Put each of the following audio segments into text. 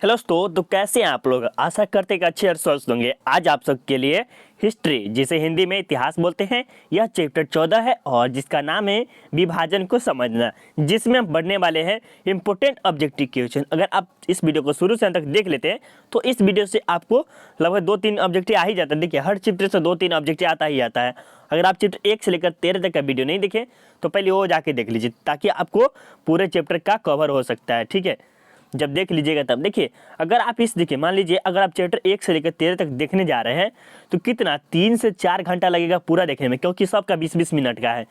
Hello दोस्तों, तो कैसे हैं आप लोग। आशा करते हैं कि अच्छे और स्वस्थ होंगे। आज आप सबके लिए हिस्ट्री, जिसे हिंदी में इतिहास बोलते हैं, यह चैप्टर 14 है और जिसका नाम है विभाजन को समझना, जिसमें हम पढ़ने वाले हैं इंपोर्टेंट ऑब्जेक्टिव क्वेश्चन। अगर आप इस वीडियो को शुरू से अंत तक देख लेते हैं तो इस वीडियो से आपको लगभग 2-3 ऑब्जेक्टिव आ ही जाता है। देखिए, हर चैप्टर से 2-3 ऑब्जेक्टिव आता ही आता है। अगर आप चैप्टर 1 से लेकर 13 तक का वीडियो नहीं देखें तो पहले वो जाके देख लीजिए, ताकि आपको पूरे चैप्टर का कवर हो सकता है। ठीक है, जब देख लीजिएगा तब देखिए, अगर आप देखिए, मान लीजिए अगर आप चैप्टर 1 से लेकर 13 तक देखने जा रहे हैं तो कितना 3 से 4 घंटा लगेगा पूरा देखने में, क्योंकि सबका 20-20 मिनट का है,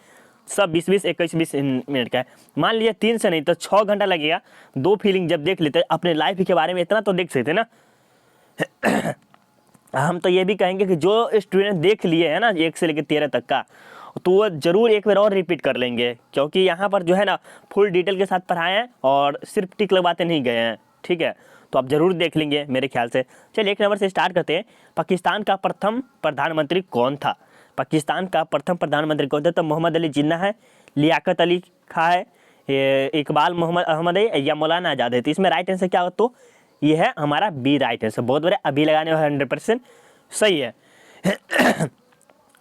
सब 20-20 21-20 मिनट का है। मान लीजिए 3 से नहीं तो 6 घंटा लगेगा। 2 फीलिंग जब देख लेते हैं अपने लाइफ के बारे में, इतना तो देख सकते ना। हम तो ये भी कहेंगे कि जो स्टूडेंट देख लिए है ना 1 से लेकर 13 तक का, तो वो जरूर एक बार और रिपीट कर लेंगे, क्योंकि यहाँ पर जो है ना फुल डिटेल के साथ पढ़ाए हैं और सिर्फ टिक लगवाते नहीं गए हैं। ठीक है, तो आप जरूर देख लेंगे मेरे ख्याल से। चलिए 1 नंबर से स्टार्ट करते हैं। पाकिस्तान का प्रथम प्रधानमंत्री कौन था? पाकिस्तान का प्रथम प्रधानमंत्री कौन था? तो मोहम्मद अली जिन्ना है, लियाकत अली खां है, इकबाल मोहम्मद अहमद है या मौलाना आज़ाद है। तो इसमें राइट आंसर क्या हो? तो ये है हमारा बी राइट आंसर। बहुत बड़े अभी लगाने वाला 100% सही है।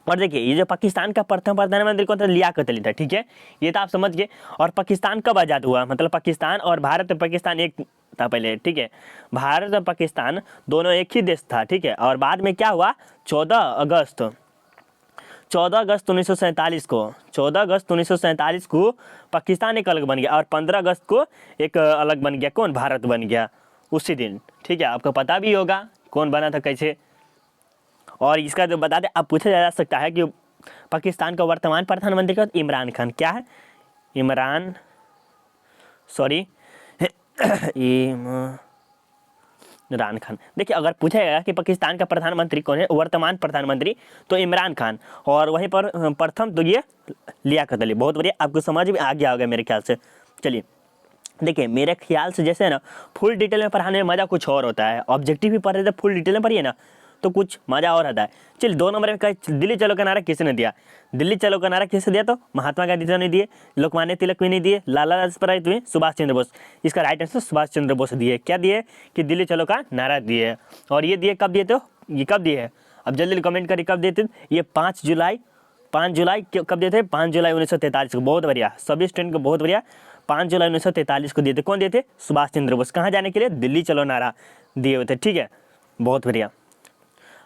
और देखिए, ये जो पाकिस्तान का प्रथम प्रधानमंत्री कौन था? लियाकत अली था। ठीक है, ये तो आप समझ गए। और पाकिस्तान कब आज़ाद हुआ? मतलब पाकिस्तान और भारत, पाकिस्तान एक था पहले। ठीक है, भारत और पाकिस्तान दोनों एक ही देश था। ठीक है, और बाद में क्या हुआ? 14 अगस्त 1947 को 14 अगस्त 1947 को पाकिस्तान एक अलग बन गया और 15 अगस्त को एक अलग बन गया। कौन? भारत बन गया उसी दिन। ठीक है, आपको पता भी होगा कौन बना था, कैसे। और इसका जो बता दें, अब पूछा जा सकता है कि पाकिस्तान का वर्तमान प्रधानमंत्री का इमरान खान। क्या है? इमरान खान। देखिए, अगर पूछा जाएगा कि पाकिस्तान का प्रधानमंत्री कौन है, वर्तमान प्रधानमंत्री, तो इमरान खान। और वहीं पर प्रथम तो ये लियाकत अली। बहुत बढ़िया, आपको समझ में आ गया होगा मेरे ख्याल से। चलिए देखिए, मेरे ख्याल से जैसे ना फुल डिटेल में पढ़ाने में मज़ा कुछ और होता है। ऑब्जेक्टिव भी पढ़ रहे थे, फुल डिटेल में पढ़िए ना तो कुछ मज़ा और आता है। चलिए 2 नंबर में दिल्ली चलो का नारा किसने दिया? दिल्ली चलो का नारा किसने दिया? तो महात्मा गांधी तो नहीं दिए, लोकमान्य तिलक भी नहीं दिए, लाला लाजपत राय हुए, सुभाष चंद्र बोस। इसका राइट आंसर सुभाष चंद्र बोस दिए। क्या दिए? कि दिल्ली चलो का नारा दिए। और ये दिए कब दिए? तो ये कब दिए है? अब जल्दी कमेंट करिए कब देते। ये 5 जुलाई कब दिए थे? 5 जुलाई 1943 को। बहुत बढ़िया, सभी स्टूडेंट को बहुत बढ़िया। 5 जुलाई 1943 को दिए थे। कौन दिए थे? सुभाष चंद्र बोस। कहाँ जाने के लिए? दिल्ली चलो नारा दिए हुए थे। ठीक है, बहुत बढ़िया।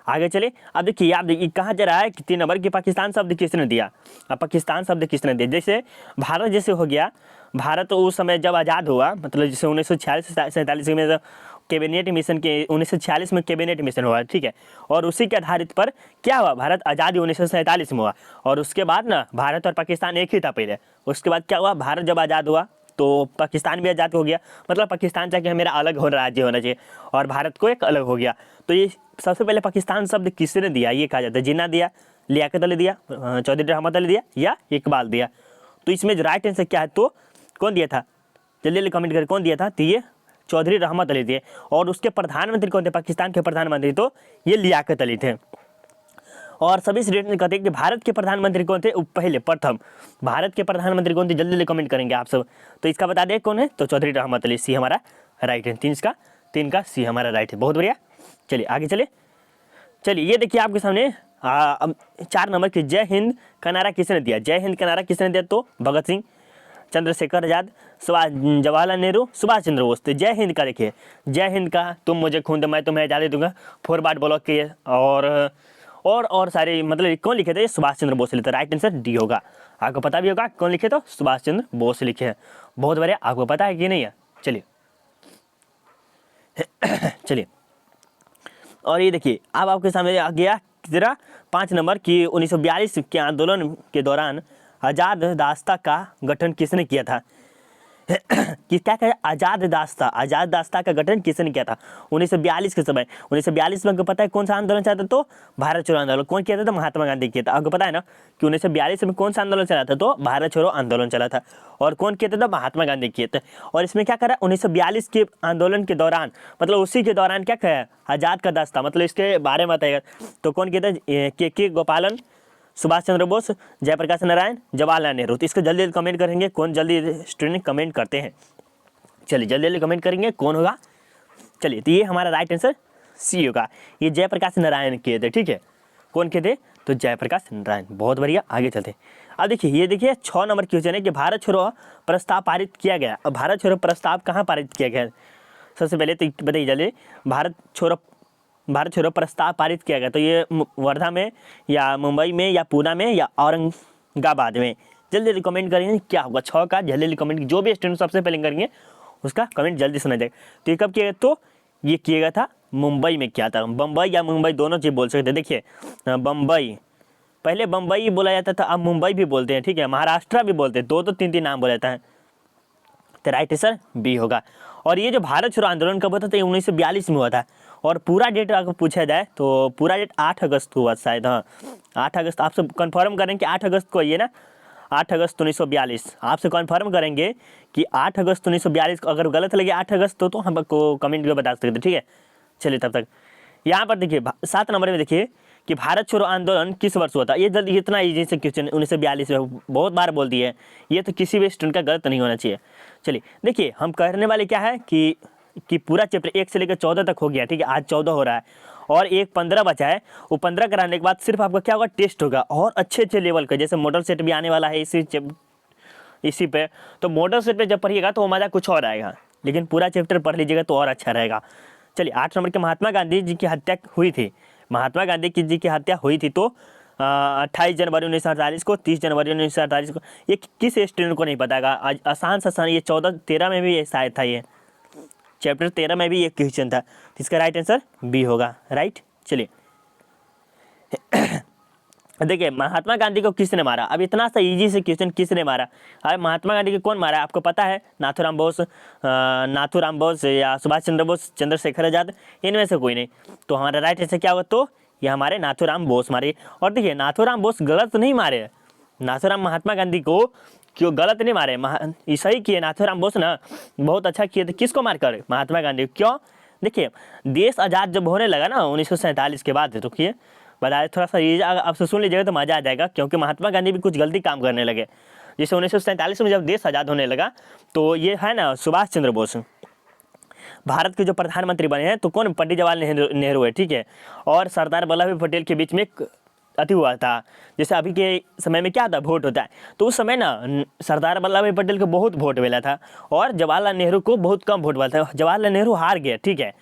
आगे चले। अब देखिए, आप देखिए कहाँ जा रहा है कि 3 नंबर की पाकिस्तान शब्द किसने दिया? अब पाकिस्तान शब्द किसने दिया? जैसे भारत जैसे हो गया। भारत तो उस समय जब आज़ाद हुआ, मतलब जैसे 1946-47 में कैबिनेट मिशन के 1946 में कैबिनेट मिशन हुआ। ठीक है, और उसी के आधारित पर क्या हुआ? भारत आज़ादी 1947 में हुआ। और उसके बाद ना भारत और पाकिस्तान एक ही था पहले। उसके बाद क्या हुआ? भारत जब आज़ाद हुआ तो पाकिस्तान भी आज़ाद हो गया। मतलब पाकिस्तान चाहे मेरा अलग हो राज्य होना चाहिए और भारत को एक अलग हो गया। तो ये सबसे पहले पाकिस्तान शब्द किसने दिया? ये कहा जाता है जिन्ना दिया, लियाकत अली दिया, चौधरी रहमत अली दिया या इकबाल दिया। तो इसमें जो राइट आंसर क्या है? तो कौन दिया था? जल्दी जल्दी कमेंट करें, कौन दिया था? तो ये चौधरी रहमत अली दिए। और उसके प्रधानमंत्री कौन थे? पाकिस्तान के प्रधानमंत्री तो ये लियाकत अली थे। और सभी स्टूडेंट कहते हैं कि भारत के प्रधानमंत्री कौन थे? पहले प्रथम भारत के प्रधानमंत्री कौन थे? जल्दी जल्दी कमेंट करेंगे आप सब। तो इसका बता दें कौन है? तो चौधरी रहमत अली। सी हमारा राइट है। 3 का सी हमारा राइट है। बहुत बढ़िया। चलिए आगे चले। चलिए ये देखिए आपके सामने 4 नंबर की जय हिंद का नारा किसने दिया? जय हिंद का नारा किसने दिया? तो भगत सिंह, चंद्रशेखर आजाद, जवाहरलाल नेहरू, सुभाष चंद्र बोस। तो जय हिंद का देखिए, जय हिंद का तुम मुझे खून दो मैं तुम्हें आज़ादी दूंगा, फॉरवर्ड ब्लॉक के और सारे, मतलब कौन लिखे थे? सुभाष चंद्र बोस लिखे। राइट आंसर डी होगा। आपको पता भी होगा कौन लिखे? तो सुभाष चंद्र बोस लिखे हैं। बहुत बढ़िया, आपको पता है कि नहीं है? चलिए चलिए, और ये देखिए अब आपके सामने आ गया तेरा 5 नंबर की 1942 के आंदोलन के दौरान आज़ाद रास्ता का गठन किसने किया था? कि क्या कहे? आज़ाद रास्ता का गठन किसने किया था 1942 के समय? 1942 में आपको पता है कौन सा आंदोलन चला था? तो भारत छोड़ो आंदोलन। कौन किया था? तो महात्मा गांधी किया था। आपको पता है ना कि 1942 में कौन सा आंदोलन चला था? तो भारत छोड़ो आंदोलन चला था। और कौन किया था? तो महात्मा गांधी किए थे। और इसमें क्या करा? 1942 के आंदोलन के दौरान, मतलब उसी के दौरान क्या कहा? आज़ाद का रास्ता, मतलब इसके बारे में बताएगा। तो कौन किया था? के गोपालन, सुभाष चंद्र बोस, जयप्रकाश नारायण, जवाहरलाल नेहरू। तो इसको जल्दी जल्दी कमेंट करेंगे, कौन जल्दी स्टूडेंट कमेंट करते हैं। चलिए जल्दी जल्दी कमेंट करेंगे कौन होगा। चलिए, तो ये हमारा राइट आंसर सी होगा। ये जयप्रकाश नारायण किए थे, ठीक है। कौन किए थे? तो जयप्रकाश नारायण। बहुत बढ़िया, आगे चलते हैं। अब देखिए, ये देखिए 6 नंबर क्वेश्चन है कि भारत छोड़ो प्रस्ताव पारित किया गया। अब भारत छोड़ो प्रस्ताव कहाँ पारित किया गया? सबसे पहले तो बताइए जल्दी, भारत छोड़ो प्रस्ताव पारित किया गया, तो ये वर्धा में या मुंबई में या पूना में या औरंगाबाद में? जल्दी जल्दी कमेंट करेंगे क्या होगा 6 का। जल्दी जल्दी कमेंट, जो भी स्टूडेंट सबसे पहले करेंगे उसका कमेंट जल्दी सुना जाएगा। तो ये कब किया गया? तो ये किया गया था मुंबई में किया था। बम्बई या मुंबई दोनों चीज़ बोल सकते हैं। देखिए बम्बई, पहले बम्बई बोला जाता था, अब मुंबई भी बोलते हैं, ठीक है। महाराष्ट्र भी बोलते हैं, 2 3 नाम बोला जाता है। तो राइट आंसर बी होगा। और ये जो भारत छोड़ो आंदोलन कब होता था? 1942 में हुआ था। और पूरा डेट अगर पूछा जाए तो पूरा डेट 8 अगस्त को हुआ शायद। हाँ, 8 अगस्त। आपसे कन्फर्म करें कि 8 अगस्त को ये ना, 8 अगस्त 1942 आपसे कन्फर्म करेंगे कि 8 अगस्त 1942 को। अगर गलत लगे 8 अगस्त तो हमको कमेंट में बता सकते हैं, ठीक है। चलिए, तब तक यहाँ पर देखिए 7 नंबर में देखिए कि भारत छोड़ो आंदोलन किस वर्ष हुआ था। ये जल्दी, इतना ईजी से क्वेश्चन 1942 में बहुत बार बोल दिए है, ये तो किसी भी स्टूडेंट का गलत नहीं होना चाहिए। चलिए देखिए, हम करने वाले क्या है कि पूरा चैप्टर 1 से लेकर 14 तक हो गया, ठीक है। आज 14 हो रहा है और एक 15 बचा है। वो 15 कराने के बाद सिर्फ आपका क्या होगा? टेस्ट होगा, और अच्छे लेवल का। जैसे मॉडल सेट भी आने वाला है इसी पे, तो मॉडल सेट पे जब पढ़िएगा तो वो मज़ा कुछ और आएगा, लेकिन पूरा चैप्टर पढ़ लीजिएगा तो और अच्छा रहेगा। चलिए, 8 नंबर के महात्मा गांधी जी की हत्या हुई थी। महात्मा गांधी जी की हत्या हुई थी तो 28 जनवरी 1948 को, 30 जनवरी 1948 को। ये किस स्टूडेंट को नहीं पता? आज आसान से आसान, ये 14-13 में भी ये शायद था, ये चैप्टर 13 में भी ये क्वेश्चन था। तो इसका राइट आंसर बी होगा, राइट। चलिए देखिए, महात्मा गांधी को किसने मारा? अब इतना सा इजी से क्वेश्चन, किसने मारा? अब महात्मा गांधी को कौन मारा आपको पता है? नाथूराम बोस या सुभाष चंद्र बोस, चंद्रशेखर आजाद, इनमें से कोई नहीं। तो हमारा राइट आंसर क्या होगा? तो ये हमारे नाथूराम बोस मारे। और देखिए, नाथूराम बोस गलत नहीं मारे। नाथूराम महात्मा गांधी को क्यों गलत नहीं मारे? सही किए नाथूराम बोस ना, बहुत अच्छा किए थे। किसको मारकर? महात्मा गांधी। क्यों? देखिए, देश आज़ाद जब होने लगा ना 1947 के बाद, तो किए बताए, थोड़ा सा ये आपसे सुन लीजिएगा तो मज़ा आ जाएगा, क्योंकि महात्मा गांधी भी कुछ गलती काम करने लगे। जैसे 1947 में जब देश आज़ाद होने लगा, तो ये है ना सुभाष चंद्र बोस भारत के जो प्रधानमंत्री बने हैं, तो कौन? पंडित जवाहरलाल नेहरू है, ठीक है। और सरदार वल्लभ भाई पटेल के बीच में अति हुआ था। जैसे अभी के समय में क्या था? वोट होता है, तो उस समय ना सरदार वल्लभ भाई पटेल को बहुत वोट मिला था और जवाहरलाल नेहरू को बहुत कम वोट मिला था। जवाहरलाल नेहरू हार गया, ठीक है,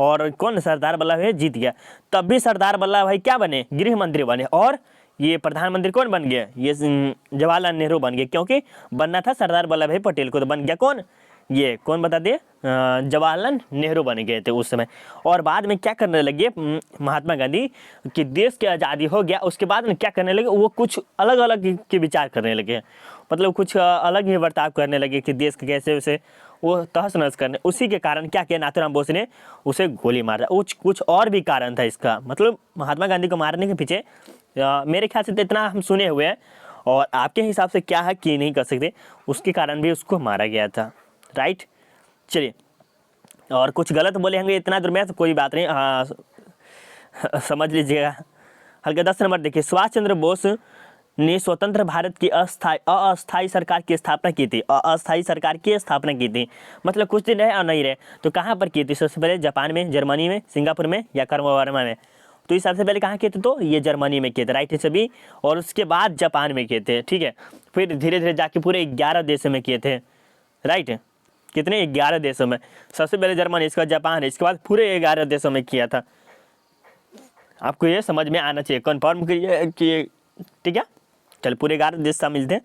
और कौन? सरदार वल्लभ भाई जीत गया। तब भी सरदार वल्लभ भाई क्या बने? गृह मंत्री बने। और ये प्रधानमंत्री कौन बन गया? ये जवाहरलाल नेहरू बन गए, क्योंकि बनना था सरदार वल्लभ भाई पटेल को, तो बन गया कौन? ये कौन बता दे? जवाहरलाल नेहरू बन गए थे उस समय। और बाद में क्या करने लगे महात्मा गांधी कि देश की आज़ादी हो गया, उसके बाद में क्या करने लगे? वो कुछ अलग अलग के विचार करने लगे, मतलब कुछ अलग ही बर्ताव करने लगे कि देश के कैसे उसे वो तहस नहस करने। उसी के कारण क्या किया? नाथूराम बोस ने उसे गोली मारा। कुछ और भी कारण था इसका, मतलब महात्मा गांधी को मारने के पीछे मेरे ख्याल से तो इतना हम सुने हुए हैं, और आपके हिसाब से क्या है कि नहीं कर सकते, उसके कारण भी उसको मारा गया था, राइट। चलिए, और कुछ गलत बोले होंगे इतना दूर में तो कोई बात नहीं, समझ लीजिएगा हल्का। 10 नंबर देखिए, सुभाष चंद्र बोस ने स्वतंत्र भारत की अस्थायी सरकार की स्थापना की थी। अस्थायी सरकार की स्थापना की थी, मतलब कुछ दिन रहे और नहीं रहे। तो कहाँ पर की थी? सबसे पहले जापान में, जर्मनी में, सिंगापुर में या कर्मवर्मा में? तो इस सबसे पहले कहाँ किए थे? तो ये जर्मनी में किए थे, राइट है सभी। और उसके बाद जापान में किए थे, ठीक है। फिर धीरे धीरे जाके पूरे 11 देशों में किए थे, राइट। कितने? 11 देशों में। सबसे पहले जर्मनी, इसके बाद जापान, इसके बाद पूरे 11 देशों में किया था। आपको ये समझ में आना चाहिए, कन्फर्म करिए कि ठीक है। चल, पूरे 11 देश शामिल थे।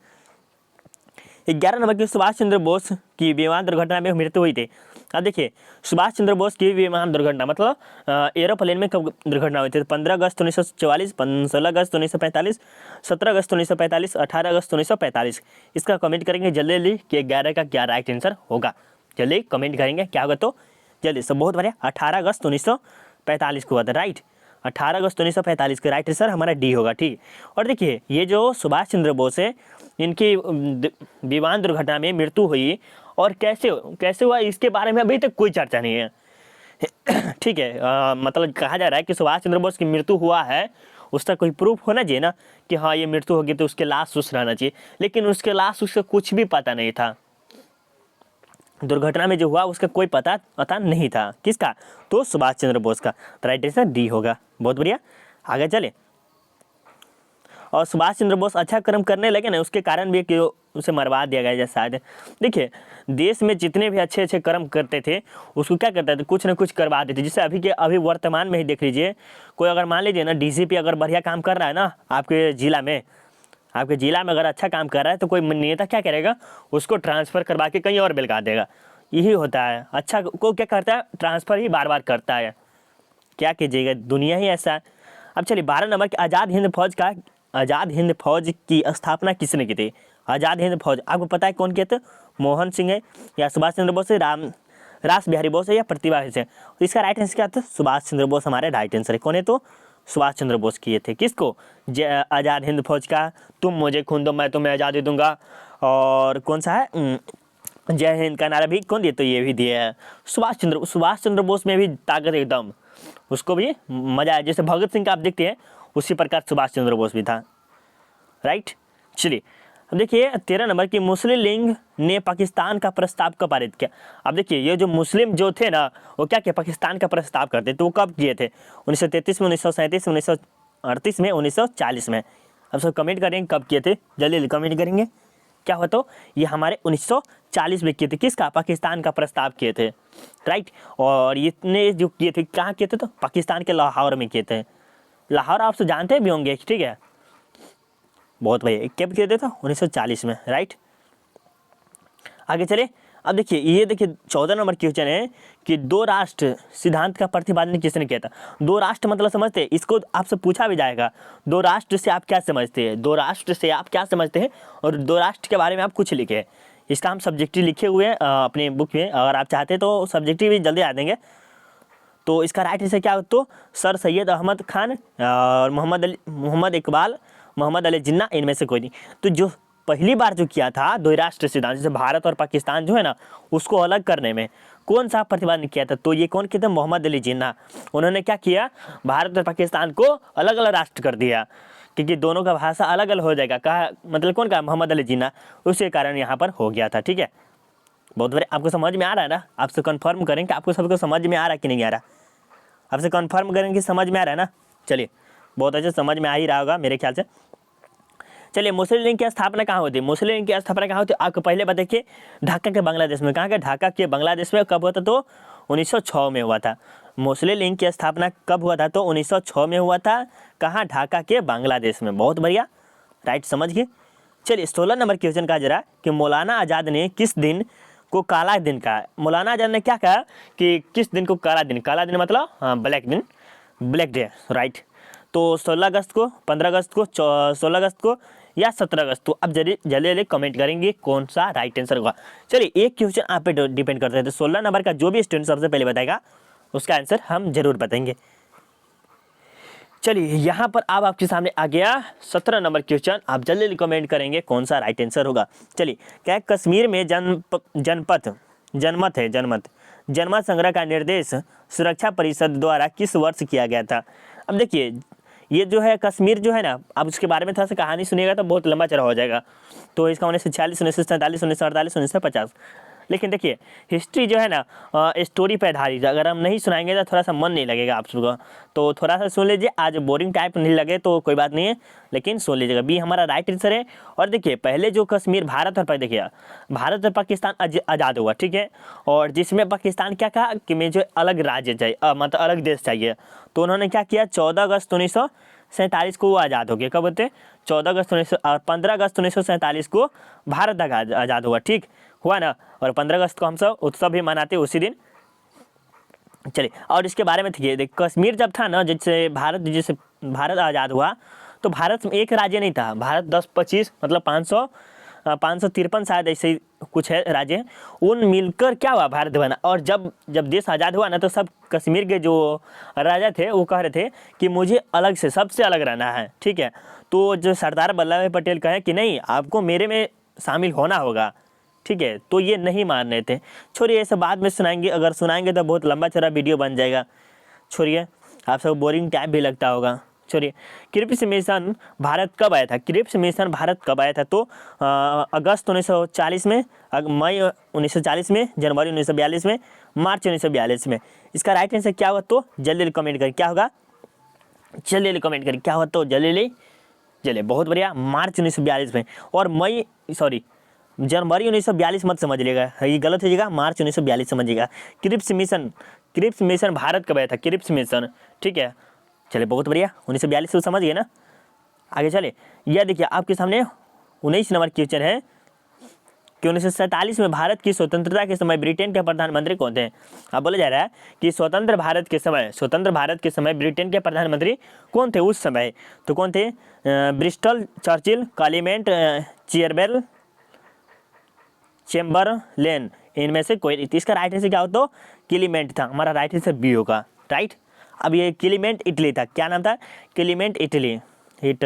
11 नंबर की सुभाष चंद्र बोस की विमान दुर्घटना में मृत्यु हुई थी। अब देखिए, सुभाष चंद्र बोस की विमान दुर्घटना मतलब एरोप्लेन में कब दुर्घटना हुई थी? 15 अगस्त 1944, 16 अगस्त 1945, 17 अगस्त 1945, 18 अगस्त 1945। इसका कमेंट करेंगे जल्दी जल्दी कि 11 का क्या राइट आंसर होगा। जल्दी कमेंट करेंगे क्या होगा, तो जल्दी सब बहुत बढ़िया। 18 अगस्त 1945 को हुआ था, राइट। 18 अगस्त 1945 का राइट आंसर हमारा डी होगा, ठीक। और देखिए, ये जो सुभाष चंद्र बोस है, इनकी विमान दुर्घटना में मृत्यु हुई, और कैसे हुआ इसके बारे में अभी तक कोई चर्चा नहीं है, ठीक है। मतलब कहा जा रहा है कि सुभाष चंद्र बोस की मृत्यु हुआ है, उसका कोई प्रूफ होना चाहिए ना कि हाँ ये मृत्यु होगी, तो उसके लाश उस रहना चाहिए, लेकिन उसके लाश उसका कुछ भी पता नहीं था, दुर्घटना में जो हुआ उसका कोई पता नहीं था। किसका? तो सुभाष चंद्र बोस का। तो राइट आंसर डी होगा। बहुत बढ़िया, आगे चले। और सुभाष चंद्र बोस अच्छा कर्म करने लगे ना, उसके कारण भी कि उसे मरवा दिया गया जैसा शायद। देखिए, देश में जितने भी अच्छे अच्छे कर्म करते थे उसको क्या करते थे, कुछ ना कुछ करवा देते। जैसे अभी वर्तमान में ही देख लीजिए, कोई अगर मान लीजिए ना डीसीपी अगर बढ़िया काम कर रहा है ना आपके ज़िला में अगर अच्छा काम कर रहा है तो कोई नेता क्या करेगा, उसको ट्रांसफ़र करवा के कहीं और बेलगा देगा। यही होता है, अच्छा को क्या करता है, ट्रांसफ़र ही बार बार करता है। क्या कीजिएगा, दुनिया ही ऐसा है। अब चलिए 12 नंबर की आज़ाद हिंद फौज की स्थापना किसने की थी? आज़ाद हिंद फौज आपको पता है कौन किए थे? मोहन सिंह है या सुभाष चंद्र बोस है, रास बिहारी बोस है या प्रतिभा है? तो इसका राइट आंसर क्या था? सुभाष चंद्र बोस हमारे राइट आंसर है। कौन है? तो सुभाष चंद्र बोस किए थे। किसको? आज़ाद हिंद फौज का। तुम मुझे खून दो मैं तुम्हें आज़ादी दूंगा। और कौन सा है, जय हिंद का नारा भी कौन दिए? तो ये भी दिए है सुभाष चंद्र बोस में भी ताकत एकदम, उसको भी मजा आया। जैसे भगत सिंह का आप देखते हैं उसी प्रकार सुभाष चंद्र बोस भी था। राइट, चलिए अब देखिए 13 नंबर की मुस्लिम लीग ने पाकिस्तान का प्रस्ताव कब पारित किया? अब देखिए ये जो मुस्लिम जो थे ना वो क्या किया, पाकिस्तान का प्रस्ताव करते, तो वो कब किए थे? 1933 में, 1937 में, 1938 में, 1940 में। अब सब कमेंट करेंगे कब किए थे, जल्दी कमेंट करेंगे। क्या हो, तो ये हमारे 1940 में किए थे। किसका? पाकिस्तान का प्रस्ताव किए थे। राइट, और इतने जो किए थे कहाँ किए थे? तो पाकिस्तान के लाहौर में किए थे। लाहौर आप तो जानते भी होंगे, ठीक है। बहुत बढ़िया, कब किए थे? तो 1940 में। राइट, आगे चले। अब देखिए ये देखिए 14 नंबर क्वेश्चन है कि दो राष्ट्र सिद्धांत का प्रतिपादन किसने किया था? दो राष्ट्र मतलब समझते हैं, इसको आपसे पूछा भी जाएगा, दो राष्ट्र से आप क्या समझते हैं, दो राष्ट्र से आप क्या समझते हैं, और दो राष्ट्र के बारे में आप कुछ लिखे। इसका हम सब्जेक्टिव लिखे हुए हैं अपने बुक में, अगर आप चाहते हैं तो सब्जेक्टिव भी जल्दी आ देंगे। तो इसका राइट आंसर क्या हो, तो सर सैयद अहमद खान और मोहम्मद इकबाल, मोहम्मद अली जिन्ना, इनमें से कोई नहीं। तो जो पहली बार जो किया था द्विराष्ट्र सिद्धांत, जैसे भारत और पाकिस्तान जो है ना उसको अलग करने में कौन सा प्रतिपादन किया था? तो ये कौन किया था? मोहम्मद अली जिन्ना। उन्होंने क्या किया, भारत और पाकिस्तान को अलग अलग राष्ट्र कर दिया, क्योंकि दोनों का भाषा अलग अलग हो जाएगा। कहा मतलब कौन का? मोहम्मद अली जिन्ना। उसी कारण यहाँ पर हो गया था। ठीक है, बहुत बड़े। आपको समझ में आ रहा है ना? आपसे कन्फर्म करें कि आपको सबको समझ में आ रहा है कि नहीं आ रहा? आपसे कन्फर्म करें कि समझ में आ रहा है ना? चलिए, बहुत अच्छे समझ में आ ही रहा होगा मेरे ख्याल से। चलिए, मुस्लिम लीग की स्थापना कहाँ होती है? मुस्लिम लीग की स्थापना कहाँ होती है? आपको पहले बताइए, ढाका के बांग्लादेश में। कहाँ के? ढाका के बांग्लादेश में। कब हुआ था? तो 1906 में हुआ था। मुस्लिम लीग की स्थापना कब हुआ था? तो 1906 में हुआ था। कहाँ? ढाका के बांग्लादेश में। बहुत बढ़िया, राइट, समझ गए। चलिए 16 नंबर क्वेश्चन का जरा कि मौलाना आज़ाद ने किस दिन को काला दिन कहा? मौलाना आज़ाद ने क्या कहा कि किस दिन को काला दिन? काला दिन मतलब हाँ, ब्लैक दिन, ब्लैक डे। राइट, तो 16 अगस्त को, 15 अगस्त को, 16 अगस्त को या 17 अगस्त को? अब जल्दी जल्दी कमेंट करेंगे कौन सा राइट आंसर होगा। चलिए, एक क्वेश्चन आप पे डिपेंड करता है, तो 16 नंबर का जो भी स्टूडेंट सबसे पहले बताएगा उसका आंसर हम जरूर बताएंगे। चलिए, यहाँ पर अब आपके सामने आ गया 17 नंबर क्वेश्चन। आप जल्दी कमेंट करेंगे कौन सा राइट आंसर होगा। चलिए, क्या कश्मीर में जनमत संग्रह का निर्देश सुरक्षा परिषद द्वारा किस वर्ष किया गया था? अब देखिए ये जो है कश्मीर जो है ना, आप उसके बारे में थोड़ा सा कहानी सुनिएगा तो बहुत लंबा चौड़ा हो जाएगा। तो इसका 1946, 1947, 1948, 1950। लेकिन देखिए हिस्ट्री जो है ना स्टोरी पे आधारित है, अगर हम नहीं सुनाएंगे तो थोड़ा सा मन नहीं लगेगा आप सबका। तो थोड़ा सा सुन लीजिए, आज बोरिंग टाइप नहीं लगे तो कोई बात नहीं है, लेकिन सुन लीजिएगा। बी हमारा राइट आंसर है। और देखिए पहले जो कश्मीर भारत और पाकिस्तान आज़ाद हुआ, ठीक है, और जिसमें पाकिस्तान क्या कहा कि मुझे अलग राज्य चाहिए, मतलब अलग देश चाहिए। तो उन्होंने क्या किया, 14 अगस्त 1947 को वो आज़ाद हो गया। कब होते? 14 अगस्त 15 अगस्त 1947 को भारत आज़ाद हुआ, ठीक हुआ ना। और 15 अगस्त को हम सब उत्सव भी मनाते उसी दिन। चलिए, और इसके बारे में देखिए कश्मीर जब था ना, जैसे भारत आज़ाद हुआ तो भारत में एक राज्य नहीं था, भारत 10-25 मतलब 553 शायद ऐसे ही कुछ है राज्य, उन मिलकर क्या हुआ, भारत बना। और जब देश आज़ाद हुआ ना तो सब कश्मीर के जो राजा थे वो कह रहे थे कि मुझे अलग से सबसे अलग रहना है, ठीक है। तो जो सरदार वल्लभ भाई पटेल कहे कि नहीं, आपको मेरे में शामिल होना होगा, ठीक है। तो ये नहीं मान रहे थे। छोड़िए, ये सब बाद में सुनाएंगे, अगर सुनाएंगे तो बहुत लंबा चौड़ा वीडियो बन जाएगा। छोड़िए, आप सब बोरिंग टाइप भी लगता होगा। सॉरी, क्रिप्स मिशन भारत कब आया था? क्रिप्स मिशन भारत कब आया था? तो अगस्त 1940 में, मई 1940 में, जनवरी 1942 में, मार्च 1942 में। इसका राइट आंसर क्या होगा? तो जल्दी जल्दी कमेंट करें, क्या होगा? जल्दी जल्दी कमेंट करें, क्या होगा? तो जल्दी जल्दी, चलिए बहुत बढ़िया, मार्च 1942 में। और जनवरी 1942 मत समझिएगा, ये गलत हो जाएगा, मार्च 1942 समझिएगा। क्रिप्स मिशन भारत कब आया था? क्रिप्स मिशन, ठीक है। चलिए बहुत बढ़िया, 1942 तो समझ गए ना। आगे चले, यह देखिए आपके सामने 19 नंबर क्वेश्चन है कि 1947 में भारत की स्वतंत्रता के समय ब्रिटेन के प्रधानमंत्री कौन थे? अब बोला जा रहा है कि स्वतंत्र भारत के समय ब्रिटेन के प्रधानमंत्री कौन थे उस समय? तो कौन थे? ब्रिस्टल, चर्चिल, क्लेमेंट, चेम्बरलेन, इनमें से कोई। इसका राइट आंसर क्या हो? तो क्लीमेंट था, हमारा राइट आंसर बी होगा, राइट। अब ये क्लीमेंट इटली था, क्या नाम था? क्लीमेंट इटली, ठीक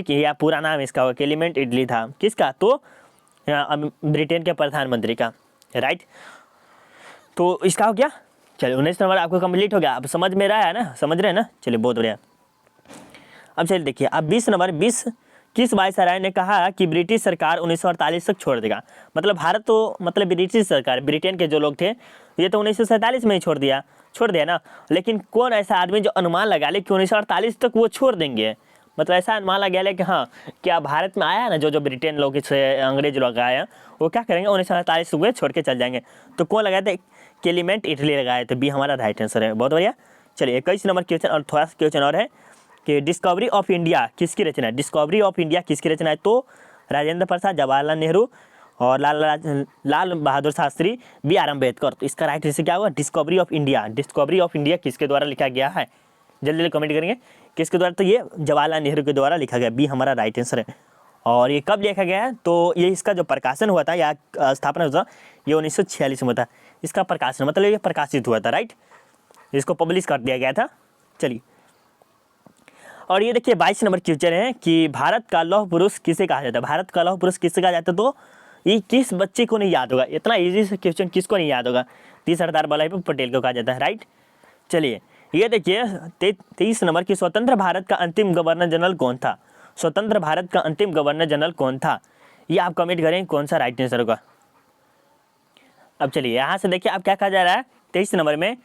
है, यह पूरा नाम इसका होगा, क्लीमेंट इटली था। किसका? तो अब ब्रिटेन के प्रधानमंत्री का, राइट। तो इसका हो गया, चलिए 19 नंबर आपको कंप्लीट हो गया। अब समझ में रहा है ना, समझ रहे हैं ना? चलिए बहुत बढ़िया। अब चलिए देखिए, अब 20 नंबर, किस वायसराय ने कहा कि ब्रिटिश सरकार 1948 तक छोड़ देगा? मतलब भारत तो मतलब ब्रिटिश सरकार, ब्रिटेन के जो लोग थे ये तो 1947 में ही छोड़ दिया ना। लेकिन कौन ऐसा आदमी जो अनुमान लगा ले कि 1948 तक वो छोड़ देंगे? मतलब ऐसा अनुमान लगा ले कि हाँ, क्या भारत में आया ना जो ब्रिटेन लोग से अंग्रेज लोग आए हैं, वो क्या करेंगे 1948 तक छोड़ के चल जाएंगे। तो कौन लगाए थे? क्लीमेंट इटली लगाए थे, बी हमारा राइट आंसर है। बहुत बढ़िया। चलिए 21 नंबर क्वेश्चन, और थोड़ा सा क्वेश्चन और है कि डिस्कवरी ऑफ इंडिया किसकी रचना है? डिस्कवरी ऑफ इंडिया किसकी रचना है? तो राजेंद्र प्रसाद, जवाहरलाल नेहरू और लाल बहादुर शास्त्री, बी आर अम्बेडकर। तो इसका राइट आंसर क्या होगा? डिस्कवरी ऑफ इंडिया किसके द्वारा लिखा गया है? जल्दी जल्दी कमेंट करेंगे किसके द्वारा? तो ये जवाहरलाल नेहरू के द्वारा लिखा गया, बी हमारा राइट आंसर है। और ये कब लिखा गया है? तो ये इसका जो प्रकाशन हुआ था या स्थापना हुआ था, ये 1946 में था इसका प्रकाशन, मतलब ये प्रकाशित हुआ था, राइट। इसको पब्लिश कर दिया गया था। चलिए, और ये देखिए 22 नंबर क्वेश्चन है कि भारत का लौह पुरुष किसे कहा जाता है? भारत का लौह पुरुष किसे कहा जाता है? तो ये किस बच्चे को नहीं याद होगा? इतना इजी से क्वेश्चन किसको नहीं याद होगा? सरदार वल्लभ भाई पटेल को कहा जाता है, राइट। चलिए ये देखिए 23 नंबर की स्वतंत्र भारत का अंतिम गवर्नर जनरल कौन था? स्वतंत्र भारत का अंतिम गवर्नर जनरल कौन था? ये आप कमेंट करें कौन सा राइट आंसर होगा। अब चलिए यहाँ से देखिए अब क्या कहा जा रहा है 23 नंबर में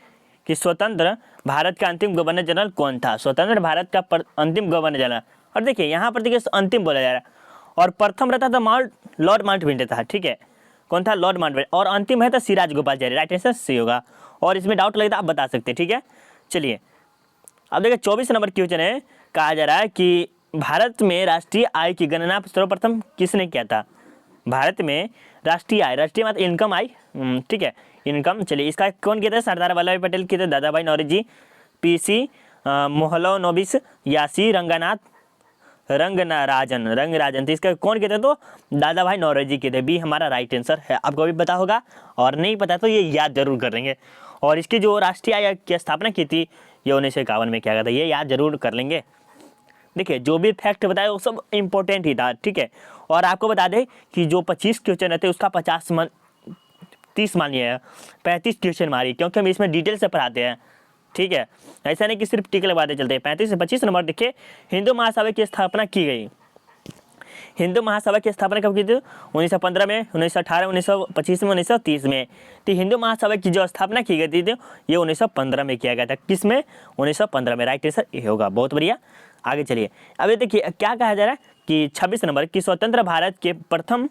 कि स्वतंत्र भारत का अंतिम गवर्नर जनरल कौन था? स्वतंत्र भारत का अंतिम गवर्नर जनरल। और देखिए यहाँ पर देखिए अंतिम बोला जा रहा है, और प्रथम रहता था लॉर्ड माउंटबेटन था, ठीक है। कौन था? Lord Mountbatten. और अंतिम है तो सिराज गोपालचारी, राइट आंसर सी होगा। और इसमें डाउट लगे तो आप बता सकते हैं, ठीक है। चलिए अब देखिए 24 नंबर क्वेश्चन है, कहा जा रहा है कि भारत में राष्ट्रीय आय की गणना सर्वप्रथम किसने किया था? भारत में राष्ट्रीय आय, राष्ट्रीय मतलब इनकम आई, ठीक है, इनकम। चलिए इसका कौन किया था? सरदार वल्लभ भाई पटेल किए थे, दादा भाई नौरोजी, पीसी मोहलनोबिस, या सी रंगराजन। तो इसका कौन कहते? तो दादा भाई नौरोजी के थे, बी हमारा राइट आंसर है। आपको भी पता होगा, और नहीं पता तो ये याद जरूर कर लेंगे। और इसकी जो राष्ट्रीय आय की स्थापना की थी ये 1951 में किया गया था, ये याद जरूर कर लेंगे। देखिए जो भी फैक्ट बताया वो सब इंपॉर्टेंट ही था, ठीक है। और आपको बता दें कि जो 25 क्वेश्चन रहते उसका 30 मानिए 35 क्वेश्चन मारिए, क्योंकि हम इसमें डिटेल से पढ़ाते हैं, ठीक है। ऐसा नहीं कि सिर्फ टिक लगवाते चलते हैं। 35 से 25 नंबर देखिए, हिंदू महासभा की स्थापना की गई। हिंदू महासभा की स्थापना कब की थी? 1915 में, 1918, 1925 में, 1930 में। तो हिंदू महासभा की जो स्थापना की गई थी ये 1915 में किया गया था। किसमें? 1915 में, राइट आंसर ये होगा। बहुत बढ़िया, आगे चलिए। अब ये देखिए क्या कहा जा रहा है कि 26 नंबर की स्वतंत्र भारत के प्रथम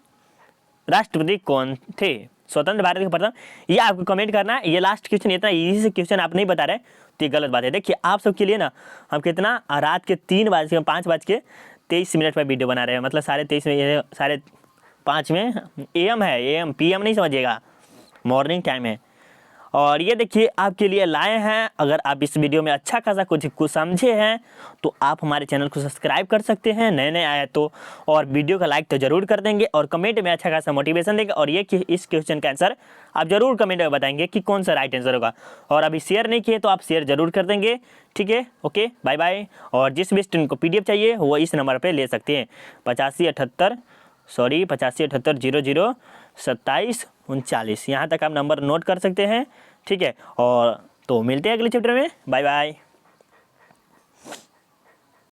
राष्ट्रपति कौन थे? स्वतंत्र भारत के प्रथम, ये आपको कमेंट करना है। ये लास्ट क्वेश्चन, इतना इजी से क्वेश्चन आप नहीं बता रहे तो ये गलत बात है। देखिए आप सबके लिए ना हम कितना रात के 5:23 पर वीडियो बना रहे हैं, मतलब 5:30 में AM है, AM PM नहीं समझिएगा, मॉर्निंग टाइम है। और ये देखिए आपके लिए लाए हैं। अगर आप इस वीडियो में अच्छा खासा कुछ समझे हैं तो आप हमारे चैनल को सब्सक्राइब कर सकते हैं, नए आए तो। और वीडियो का लाइक तो जरूर कर देंगे, और कमेंट में अच्छा खासा मोटिवेशन देंगे। और ये कि इस क्वेश्चन का आंसर आप जरूर कमेंट में बताएंगे कि कौन सा राइट आंसर होगा। और अभी शेयर नहीं किए तो आप शेयर जरूर कर देंगे, ठीक है। Okay, bye bye. और जिस भी स्टूडेंट को PDF चाहिए वो इस नंबर पर ले सकते हैं, 8578002739। यहाँ तक आप नंबर नोट कर सकते हैं, ठीक है। और तो मिलते हैं अगले चैप्टर में, बाय बाय।